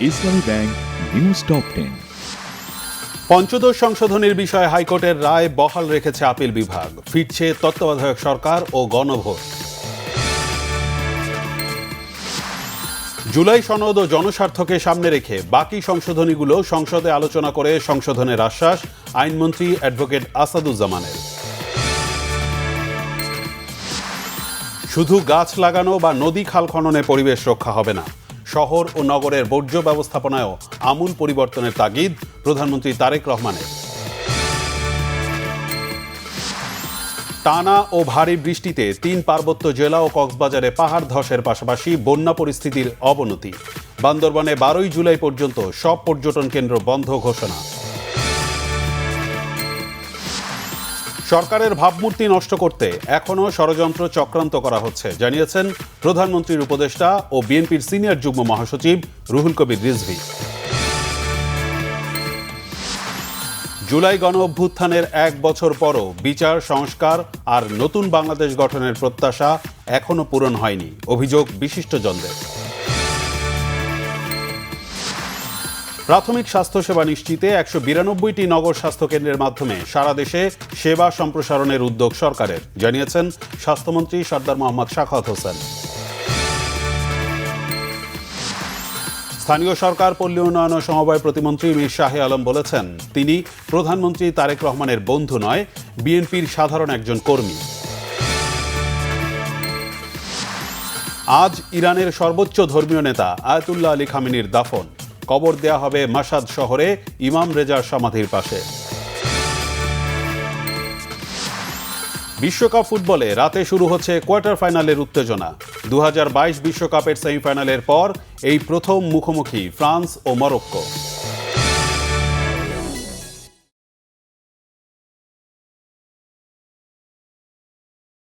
ইসলামী bank news top 10। পঞ্চদশ সংশোধনীর বিষয়ে হাইকোর্টের রায় বহাল রেখেছে আপিল বিভাগ। ফিরছে তত্ত্বাবধায়ক সরকার ও গণভোট। জুলাই সনদ ও জনস্বার্থকে সামনে রেখে বাকি সংশোধনীগুলো সংসদে আলোচনা করে সংশোধনের আশ্বাস আইনমন্ত্রী অ্যাডভোকেট আসাদুজ্জামানের। শুধু গাছ লাগানো বা নদী খাল খননে পরিবেশ রক্ষা হবে না, শহর ও নগরের বর্জ্য ব্যবস্থাপনায়ও আমূল পরিবর্তনের তাগিদ প্রধানমন্ত্রী তারেক রহমানের। টানা ও ভারী বৃষ্টিতে 3 পার্বত্য জেলা ও কক্সবাজারে পাহাড় ধসের পাশাপাশি বন্যা পরিস্থিতির অবনতি। বান্দরবানে 12 জুলাই পর্যন্ত সব পর্যটন কেন্দ্র বন্ধ ঘোষণা। সরকারের ভাবমূর্তি নষ্ট করতে এখনও ষড়যন্ত্র চক্রান্ত করা হচ্ছে, জানিয়েছেন প্রধানমন্ত্রীর উপদেষ্টা ও বিএনপির সিনিয়র যুগ্ম মহাসচিব রুহুল কবির রিজভী। জুলাই গণ অভ্যুত্থানের 1 বছর পরও বিচার সংস্কার আর নতুন বাংলাদেশ গঠনের প্রত্যাশা এখনো পূরণ হয়নি, অভিযোগ বিশিষ্টজনদের। প্রাথমিক স্বাস্থ্যসেবা নিশ্চিতে 192টি নগর স্বাস্থ্যকেন্দ্রের মাধ্যমে সারা দেশে সেবা সম্প্রসারণের উদ্যোগ সরকারের, জানিয়েছেন স্বাস্থ্যমন্ত্রী সরদার মোহাম্মদ শাখাওয়াত হোসেন। স্থানীয় সরকার পল্লী উন্নয়ন ও সমবায় প্রতিমন্ত্রী মীর শাহে আলম বলেছেন, তিনি প্রধানমন্ত্রী তারেক রহমানের বন্ধু নয়, বিএনপির সাধারণ একজন কর্মী। আজ ইরানের সর্বোচ্চ ধর্মীয় নেতা আয়াতুল্লাহ আলী খামেনির দাফন। কবর দেয়া হবে মাশহাদ শহরে ইমাম রেজার সমাধির পাশে। বিশ্বকাপ ফুটবলে রাতে শুরু হচ্ছে কোয়ার্টার ফাইনালের উত্তেজনা। 2022 বিশ্বকাপের সেমিফাইনালের পর এই প্রথম মুখোমুখি ফ্রান্স ও মরক্কো।